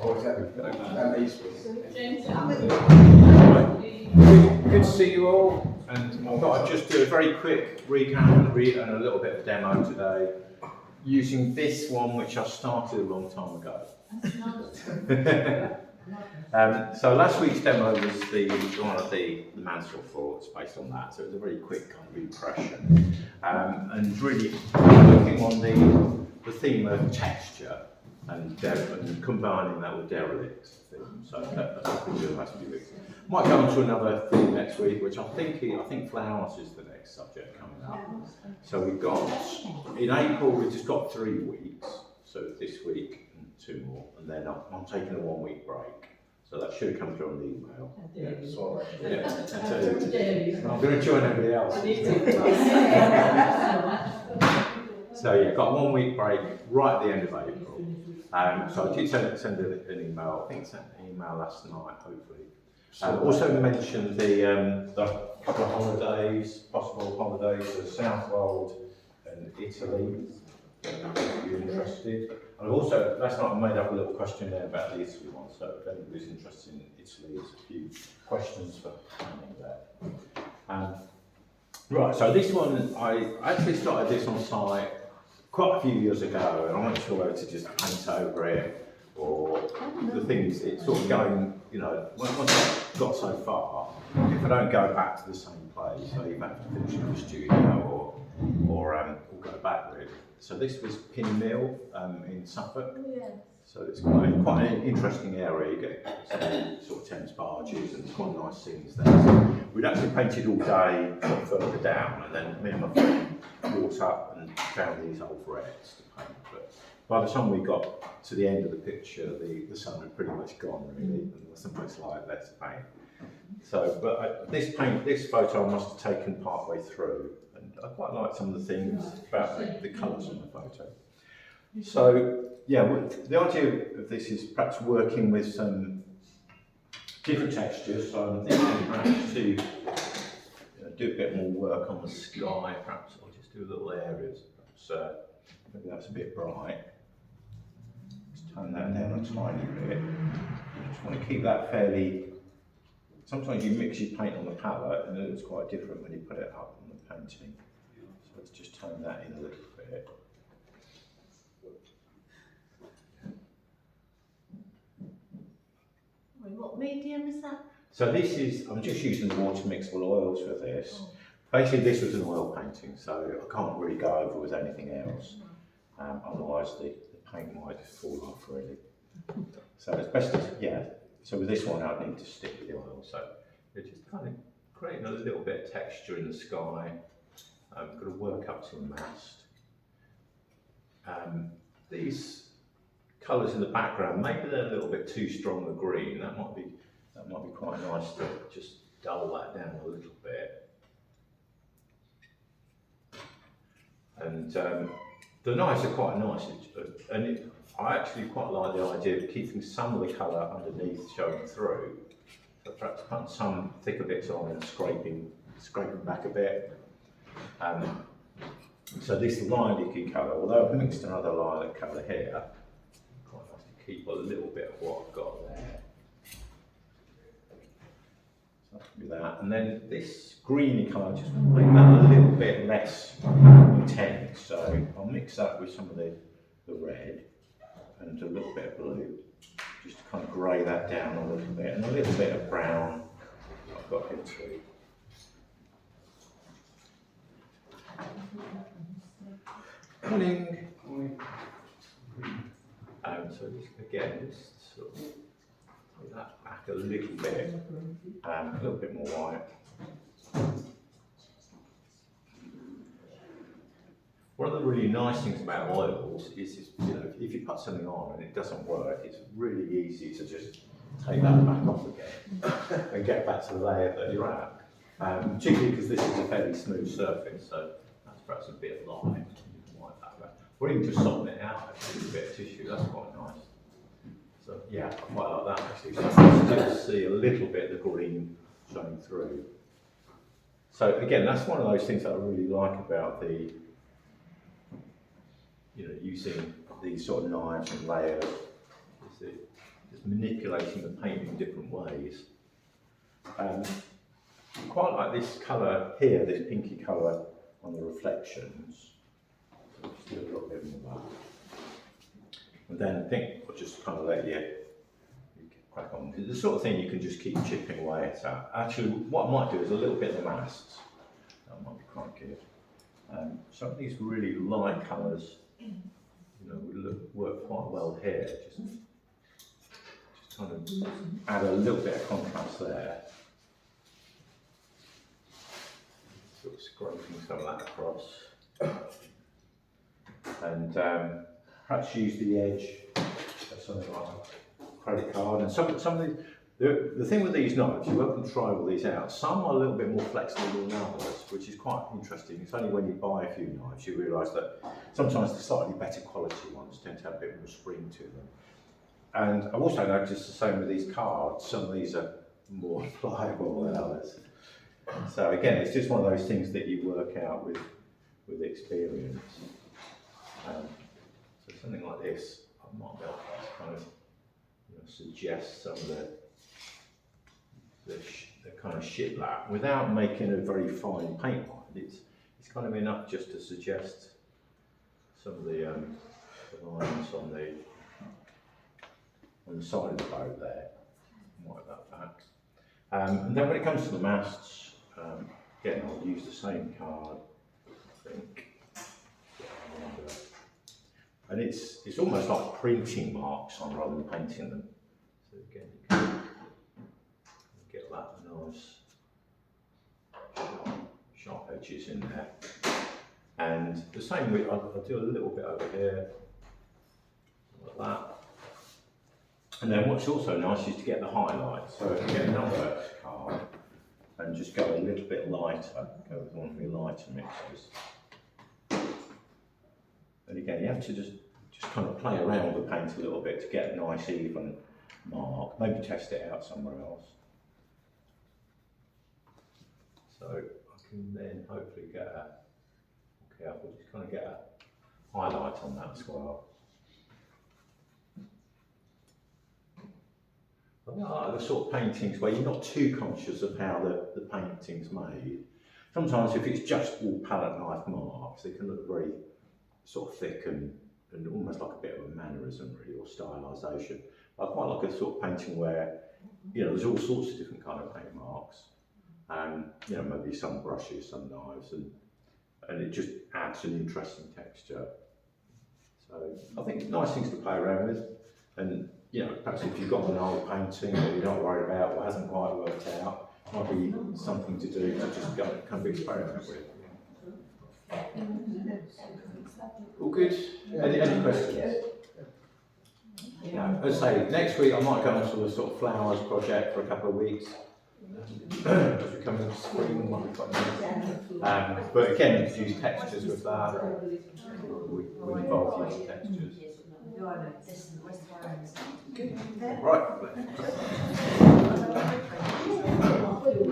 Or is that Eastwood? Good to see you all, and I thought I'd just do a very quick recap and a little bit of demo today, using this one which I started a long time ago. So last week's demo was one of the Mansell thoughts based on that, so it was a very quick kind of impression, and really working on the theme of texture and combining that with derelict theme. So that's what we're doing the last few weeks. Might go on to another theme next week, which I think flowers is the next subject coming up. So we've got, in April, we've just got 3 weeks. So this week and 2 more, and then I'm taking a 1 week break. So that should have come through on the email. Yeah, so, yeah. I'm going to join everybody else. So yeah, got a 1 week break right at the end of April. So I did send an email. I think I sent an email last night, hopefully. Also mentioned the couple of holidays, possible holidays to Southwold and Italy. If you're interested. And I've also, last night I made up a little questionnaire about the Italy one, so if anybody's interested in Italy, there's a few questions for planning there. Right, so this one, I actually started this on site quite a few years ago, and I wasn't sure whether to just paint over it, or the thing is, it's sort of going, you know, once I've got so far, if I don't go back to the same place, I either have to finish in the studio or go back really. So this was Pin Mill in Suffolk. Yes. So it's quite an interesting area. You get some sort of Thames barges and quite nice scenes there. So we'd actually painted all day further down, and then me and my friend walked up and found these old wrecks to paint. But by the time we got to the end of the picture, the sun had pretty much gone really, and there wasn't much light left to paint. So, but this photo I must have taken part way through. I quite like some of the things about the colours on the photo. So, yeah, the idea of this is perhaps working with some different textures. So I'm thinking perhaps to do a bit more work on the sky. Perhaps I'll just do little areas. Perhaps maybe that's a bit bright. Just tone that down a tiny bit. I just want to keep that fairly. Sometimes you mix your paint on the palette and it looks quite different when you put it up on the painting. So let's just tone that in a little bit. What medium is that? So this is, I'm just using the water mixable oils for this. Basically this was an oil painting, so I can't really go over with anything else. Otherwise the paint might fall off really. So it's best to, yeah. So with this one, I'd need to stick with the oil. So you're just kind of creating a little bit of texture in the sky. I'm going to work up to a mast. These colours in the background, maybe they're a little bit too strong a green. That might be quite nice to just dull that down a little bit. And the knives are quite nice, and I actually quite like the idea of keeping some of the colour underneath showing through. So perhaps putting some thicker bits on and scraping back a bit. So this lilac-y colour, although I've mixed another lilac colour here, quite nice to keep a little bit of what I've got there. So that can be that. And then this greeny colour, just want to make that a little bit less intense. So I'll mix that with some of the red and a little bit of blue, just to kind of grey that down a little bit, and a little bit of brown I've got here too. Morning. So just again, just sort of put that back a little bit more white. One of the really nice things about oils is, you know, if you put something on and it doesn't work, it's really easy to just take that back off again and get back to the layer that you're at. Particularly because this is a fairly smooth surface, so that's perhaps a bit light. Or even just soften it out with a bit of tissue, that's quite nice. So yeah, I quite like that actually. So you can still see a little bit of the green showing through. So again, that's one of those things that I really like about the, you know, using these sort of knives and layers. Just manipulating the paint in different ways. Quite like this colour here, this pinky colour on the reflections. So just do a little bit more of that. And then I think I'll just kind of let you crack on. It's the sort of thing you can just keep chipping away at. Actually, what I might do is a little bit of the masts. That might be quite good. Some of these really light colours, would work quite well here. Just kind of add a little bit of contrast there. Sort of scraping some of that across. And perhaps use the edge of something like a credit card. And some of these, the thing with these knives, you're welcome to try all these out. Some are a little bit more flexible than others, which is quite interesting. It's only when you buy a few knives you realise that sometimes the slightly better quality ones tend to have a bit more spring to them. And I've also noticed the same with these cards. Some of these are more pliable than others. So again, it's just one of those things that you work out with experience. So something like this, I might be able to kind of suggest some of the kind of shiplap without making a very fine paint line. It's kind of enough just to suggest some of the lines on the side of the boat there. Like that. And then when it comes to the masts, again, I'll use the same card, I think. And it's almost like printing marks on rather than painting them. So again, you can get that nice sharp edges in there. And the same with, I'll do a little bit over here, like that. And then what's also nice is to get the highlights. So if you get another card and just go a little bit lighter, go with one of your lighter mixes. And again, you have to just kind of play around with the paint a little bit to get a nice even mark. Maybe test it out somewhere else. So I can then hopefully just kind of get a highlight on that as well. I like the sort of paintings where you're not too conscious of how the painting's made. Sometimes if it's just all palette knife marks, they can look very sort of thick and almost like a bit of a mannerism really, or stylisation. I quite like a sort of painting where, there's all sorts of different kind of paint marks. Maybe some brushes, some knives, and it just adds an interesting texture. So I think nice things to play around with. And perhaps if you've got an old painting that you're not worried about or hasn't quite worked out, might be something to do to just go kind of experiment with. All good? Any questions? As I say, next week I might go on to the sort of flowers project for a couple of weeks. As we come into spring, might be quite nice. But again, use textures with that. We involve using textures. Right.